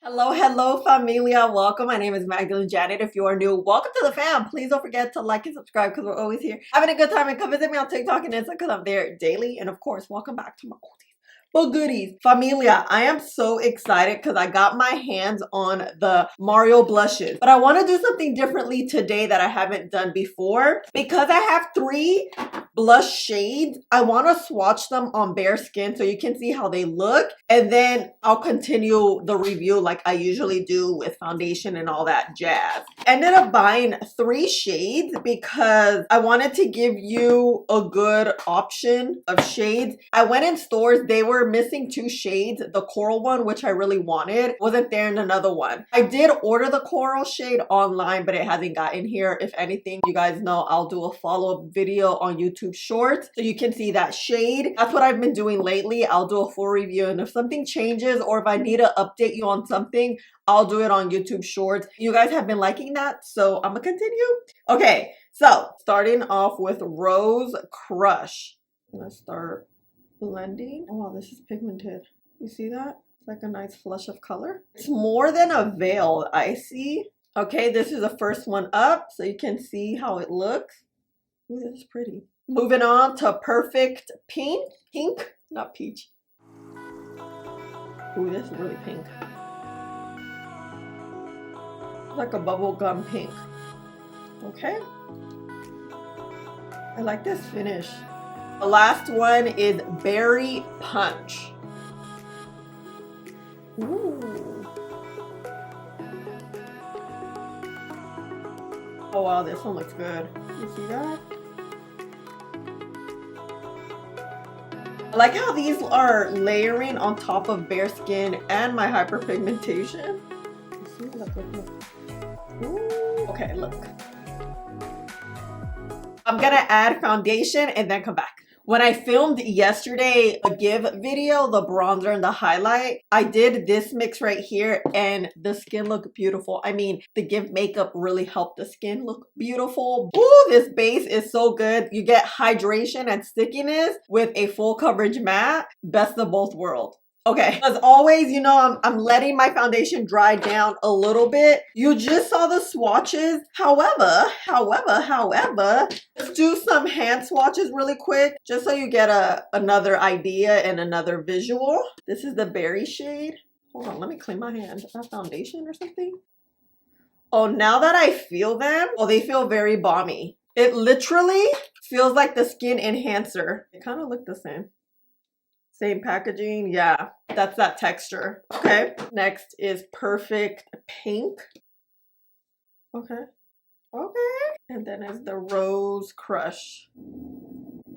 Hello, hello, familia. Welcome. My name is MagdalineJanet. If you are new, welcome to the fam. Please don't forget to like and subscribe because we're always here having a good time. And come visit me on TikTok and Instagram because I'm there daily. And of course, welcome back to my oldies but goodies. Familia, I am so excited because I got my hands on the Mario blushes. But I want to do something differently today that I haven't done before. Because I have 3 blush shades, I want to swatch them on bare skin so you can see how they look. And then I'll continue the review like I usually do with foundation and all that jazz. Ended up buying 3 shades because I wanted to give you a good option of shades. I went in stores, they were missing 2 shades. The coral one, which I really wanted, wasn't there in another one. I did order the coral shade online, but it hasn't gotten here. If anything, you guys know I'll do a follow-up video on YouTube Shorts so you can see that shade. That's what I've been doing lately. I'll do a full review, and if something changes or if I need to update you on something, I'll do it on YouTube Shorts. You guys have been liking that, so I'm gonna continue. Okay, so starting off with Rose Crush. I'm gonna start blending. Oh wow, this is pigmented. You see that? It's like a nice flush of color. It's more than a veil, I see. Okay, this is the first one up, so you can see how it looks. Ooh, this is pretty. Moving on to Perfect Pink. Pink, not peach. Ooh, this is really pink. Like a bubblegum pink. Okay. I like this finish. The last one is Berry Punch. Ooh. Oh wow, this one looks good. You see that? I like how these are layering on top of bare skin and my hyperpigmentation. You see? Look, look, look. Ooh. Okay, look. I'm gonna add foundation and then come back. When I filmed yesterday a give video, the bronzer and the highlight, I did this mix right here and the skin looked beautiful. I mean, the give makeup really helped the skin look beautiful. Ooh, this base is so good. You get hydration and stickiness with a full coverage matte. Best of both worlds. Okay, as always, you know, I'm letting my foundation dry down a little bit. You just saw the swatches. However, let's do some hand swatches really quick, just so you get another idea and another visual. This is the berry shade. Hold on, let me clean my hand. Is that foundation or something? Oh, now that I feel them, oh, they feel very balmy. It literally feels like the skin enhancer. They kind of look the same. Same packaging, yeah, that's that texture. Okay, next is Perfect Pink. Okay, and then is the Rose Crush.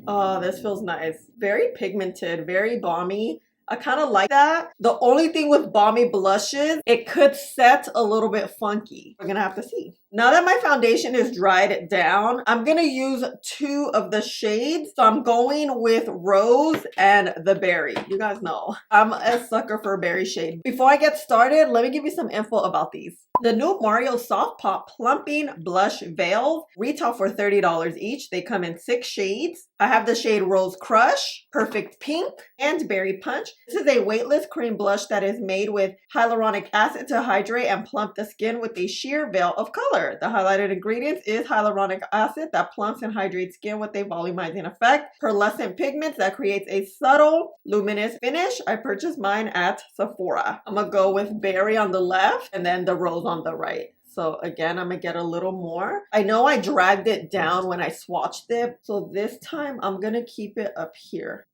Oh, this feels nice. Very pigmented, very balmy. I kind of like that. The only thing with balmy blushes, it could set a little bit funky. We're gonna have to see. Now that my foundation is dried down, I'm gonna use 2 of the shades. So I'm going with Rose and the Berry. You guys know, I'm a sucker for a berry shade. Before I get started, let me give you some info about these. The new Mario Soft Pop Plumping Blush Veils retail for $30 each. They come in 6 shades. I have the shade Rose Crush, Perfect Pink, and Berry Punch. This is a weightless cream blush that is made with hyaluronic acid to hydrate and plump the skin with a sheer veil of color. The highlighted ingredients is hyaluronic acid that plumps and hydrates skin with a volumizing effect, pearlescent pigments that creates a subtle, luminous finish. I purchased mine at Sephora. I'm gonna go with Berry on the left and then the Rose on the right. So again, I'm gonna get a little more. I know I dragged it down when I swatched it, so this time I'm gonna keep it up here.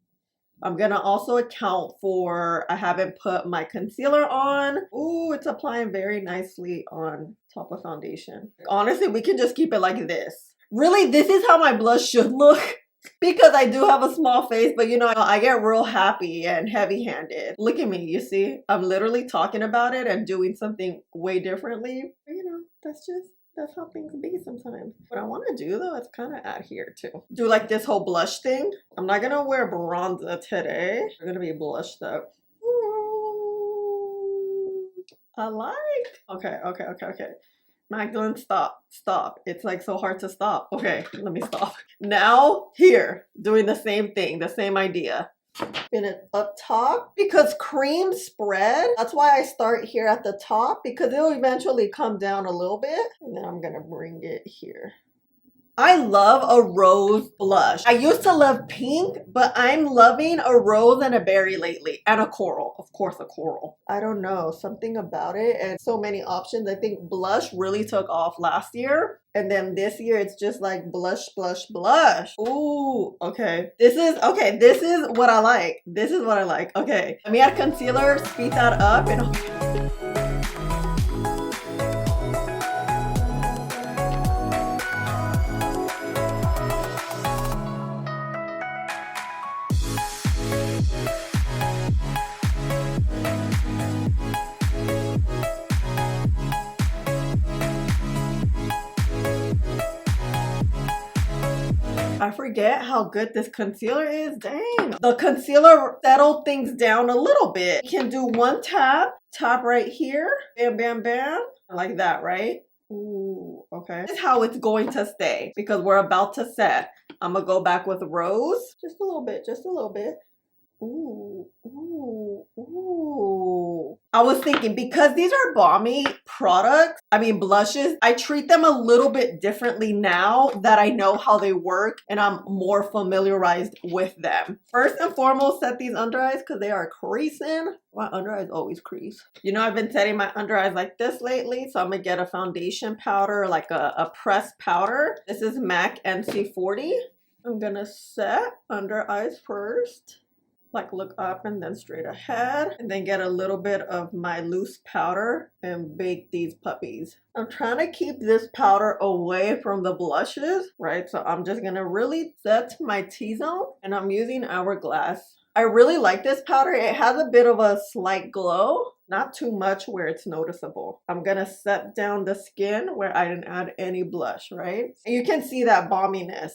I'm gonna also account for, I haven't put my concealer on. Ooh, it's applying very nicely on top of foundation. Honestly, we can just keep it like this. Really, this is how my blush should look. Because I do have a small face, but you know, I get real happy and heavy-handed. Look at me, you see? I'm literally talking about it and doing something way differently. You know, that's how things be sometimes. What I want to do though is kind of add here too. Do like this whole blush thing. I'm not gonna wear bronzer today. We're gonna be blushed up. Ooh, I like. Okay. Magdalene, stop. It's like so hard to stop. Okay, let me stop. Now here, doing the same thing, the same idea. Spin it up top because cream spread. That's why I start here at the top because it'll eventually come down a little bit. And then I'm gonna bring it here. I love a rose blush. I used to love pink, but I'm loving a rose and a berry lately. And a coral. Of course, a coral. I don't know. Something about it and so many options. I think blush really took off last year. And then this year, it's just like blush, blush, blush. Ooh, okay. This is what I like. This is what I like. Okay. Let me add concealer, speed that up, and I forget how good this concealer is. Dang. The concealer settled things down a little bit. You can do one tap right here. Bam, bam, bam. Like that, right? Ooh, okay. This is how it's going to stay because we're about to set. I'm gonna go back with rose. Just a little bit, just a little bit. Ooh, ooh, ooh. I was thinking because these are balmy products, blushes, I treat them a little bit differently now that I know how they work and I'm more familiarized with them. First and foremost, set these under eyes because they are creasing. My under eyes always crease. You know, I've been setting my under eyes like this lately, so I'm gonna get a foundation powder, like a pressed powder. This is MAC NC40. I'm gonna set under eyes first. Like look up and then straight ahead, and then get a little bit of my loose powder and bake these puppies. I'm trying to keep this powder away from the blushes, right? So I'm just gonna really set my T-zone, and I'm using Hourglass. I really like this powder. It has a bit of a slight glow, not too much where it's noticeable. I'm gonna set down the skin where I didn't add any blush, right? And you can see that balminess.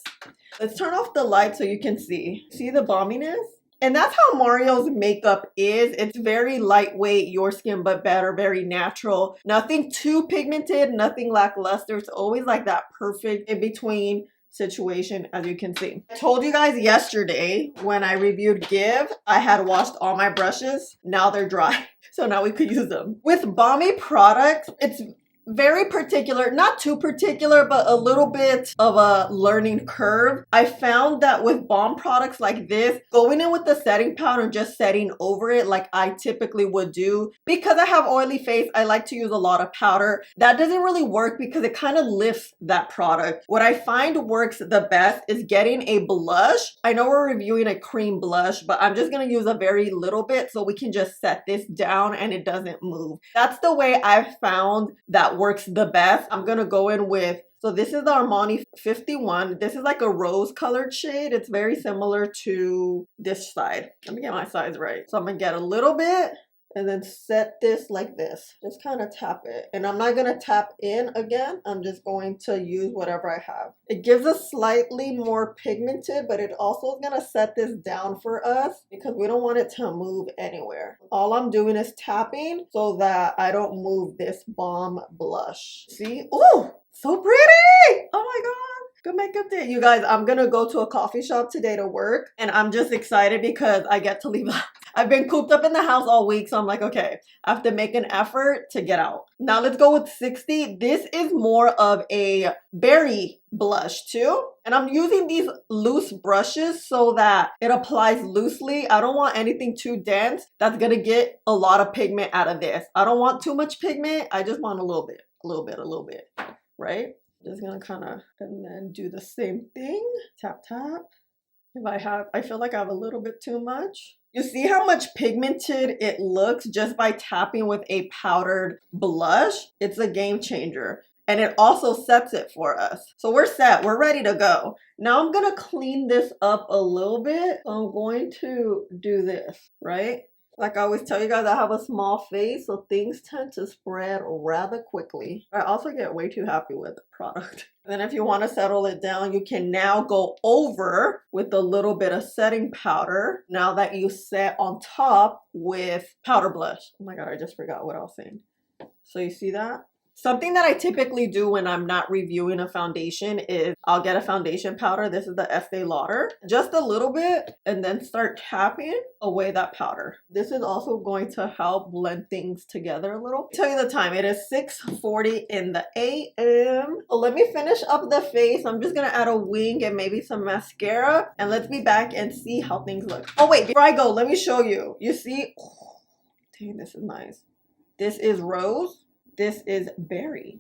Let's turn off the light so you can see. See the balminess? And that's how Mario's makeup is. It's very lightweight, your skin but better, very natural. Nothing too pigmented, nothing lackluster. It's always like that perfect in between situation, as you can see. I told you guys yesterday when I reviewed Give, I had washed all my brushes. Now they're dry. So now we could use them. With balmy products, it's very particular, not too particular, but a little bit of a learning curve. I found that with balm products like this, going in with the setting powder and just setting over it like I typically would do, because I have oily face, I like to use a lot of powder. That doesn't really work because it kind of lifts that product. What I find works the best is getting a blush. I know we're reviewing a cream blush, but I'm just going to use a very little bit so we can just set this down and it doesn't move. That's the way I've found that works the best. I'm gonna go in with, so this is the Armani 51. This is like a rose colored shade. It's very similar to this side. Let me get my size right. So I'm gonna get a little bit and then set this like this. Just kind of tap it. And I'm not gonna tap in again. I'm just going to use whatever I have. It gives us slightly more pigmented, but it also is gonna set this down for us because we don't want it to move anywhere. All I'm doing is tapping so that I don't move this balm blush. See? Ooh, so pretty! Oh my God. Good makeup day. You guys, I'm gonna go to a coffee shop today to work and I'm just excited because I get to leave. I've been cooped up in the house all week, so I'm like, okay, I have to make an effort to get out. Now let's go with 60. This is more of a berry blush too. And I'm using these loose brushes so that it applies loosely. I don't want anything too dense. That's gonna get a lot of pigment out of this. I don't want too much pigment. I just want a little bit, right? Just gonna kind of, and then do the same thing. Tap, tap. If I feel like I have a little bit too much. You see how much pigmented it looks just by tapping with a powdered blush? It's a game changer. And it also sets it for us. So we're set, we're ready to go. Now I'm gonna clean this up a little bit. So I'm going to do this, right? Like I always tell you guys, I have a small face, so things tend to spread rather quickly. I also get way too happy with the product. And then if you want to settle it down, you can now go over with a little bit of setting powder now that you set on top with powder blush. Oh my God, I just forgot what I was saying. So you see that? Something that I typically do when I'm not reviewing a foundation is I'll get a foundation powder. This is the Estee Lauder. Just a little bit and then start tapping away that powder. This is also going to help blend things together a little. I'll tell you the time. It is 6:40 in the a.m. Let me finish up the face. I'm just going to add a wing and maybe some mascara. And let's be back and see how things look. Oh, wait. Before I go, let me show you. You see? Oh, dang, this is nice. This is rose. This is berry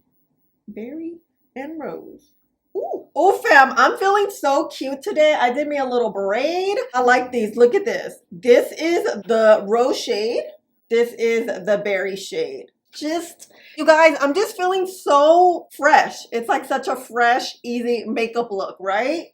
and rose. Ooh. Oh, fam, I'm feeling so cute today. I did me a little braid. I like these. Look at this. This is the rose shade. This is the berry shade. You guys, I'm just feeling so fresh. It's like such a fresh, easy makeup look, right?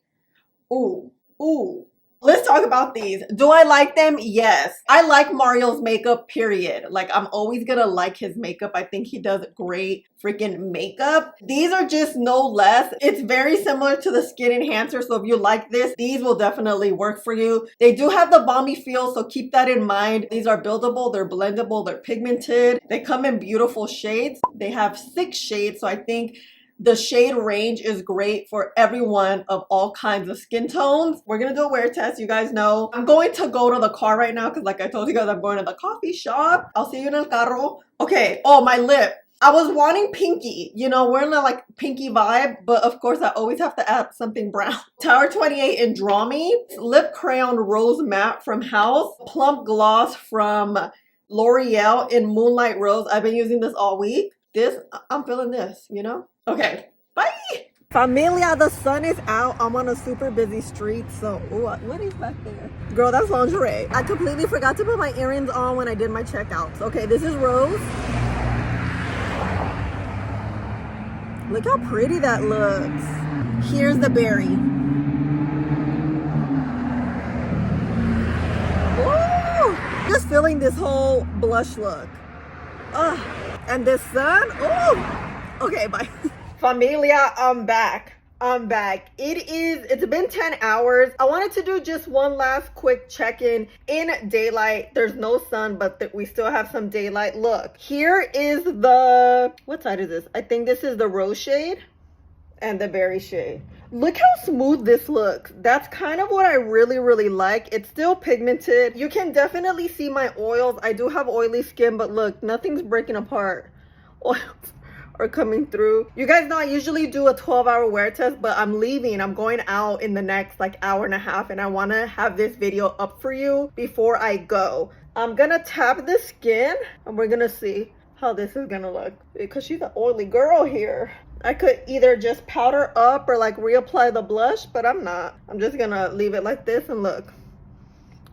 Ooh, ooh. Let's talk about these. Do I like them? Yes. I like Mario's makeup, period. Like, I'm always gonna like his makeup. I think he does great freaking makeup. These are just no less. It's very similar to the Skin Enhancer. So if you like this, these will definitely work for you. They do have the balmy feel, so keep that in mind. These are buildable, they're blendable, they're pigmented. They come in beautiful shades. They have 6 shades, so I think the shade range is great for everyone of all kinds of skin tones. We're gonna do a wear test. You guys know I'm going to go to the car right now because, like I told you guys, I'm going to the coffee shop. I'll see you in el carro. Okay. Oh, my lip. I was wanting pinky. You know, we're in a like pinky vibe, but of course I always have to add something brown. Tower 28 in Draw Me. Lip Crayon Rose Matte from House. Plump Gloss from L'Oreal in Moonlight Rose. I've been using this all week. I'm feeling this, you know? Okay, bye. Familia, the sun is out. I'm on a super busy street, so what is back there? Girl, that's lingerie. I completely forgot to put my earrings on when I did my checkouts. Okay, this is Rose. Look how pretty that looks. Here's the berry. Ooh, just feeling this whole blush look. And the sun. Oh, okay, bye. Familia, I'm back. It's been 10 hours. I wanted to do just one last quick check-in in daylight. There's no sun, but we still have some daylight. Look, here is what side is this? I think this is the rose shade and the berry shade. Look how smooth this looks. That's kind of what I really, really like. It's still pigmented. You can definitely see my oils. I do have oily skin, but look, nothing's breaking apart. Oils are coming through. You guys know I usually do a 12-hour wear test, but I'm leaving. I'm going out in the next like hour and a half, and I want to have this video up for you before I go. I'm gonna tap the skin and we're gonna see how this is gonna look because she's an oily girl here. I could either just powder up or like reapply the blush, but I'm not. I'm just gonna leave it like this and look.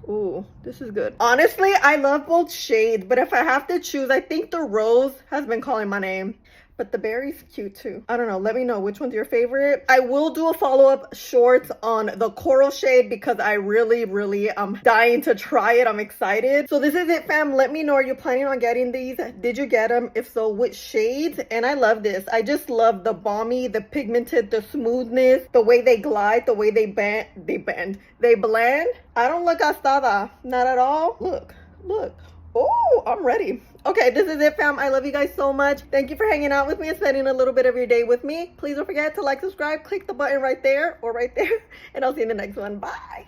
Ooh, this is good. Honestly, I love both shades, but if I have to choose, I think the rose has been calling my name. But the berry's cute too. I don't know. Let me know which one's your favorite. I will do a follow-up shorts on the coral shade because I really, really am dying to try it. I'm excited. So this is it, fam. Let me know. Are you planning on getting these? Did you get them? If so, which shades? And I love this. I just love the balmy, the pigmented, the smoothness, the way they glide, the way they blend. I don't look gastada. Not at all. Look. Oh, I'm ready. Okay, this is it, fam. I love you guys so much. Thank you for hanging out with me and spending a little bit of your day with me. Please don't forget to like, subscribe, click the button right there or right there, and I'll see you in the next one. Bye.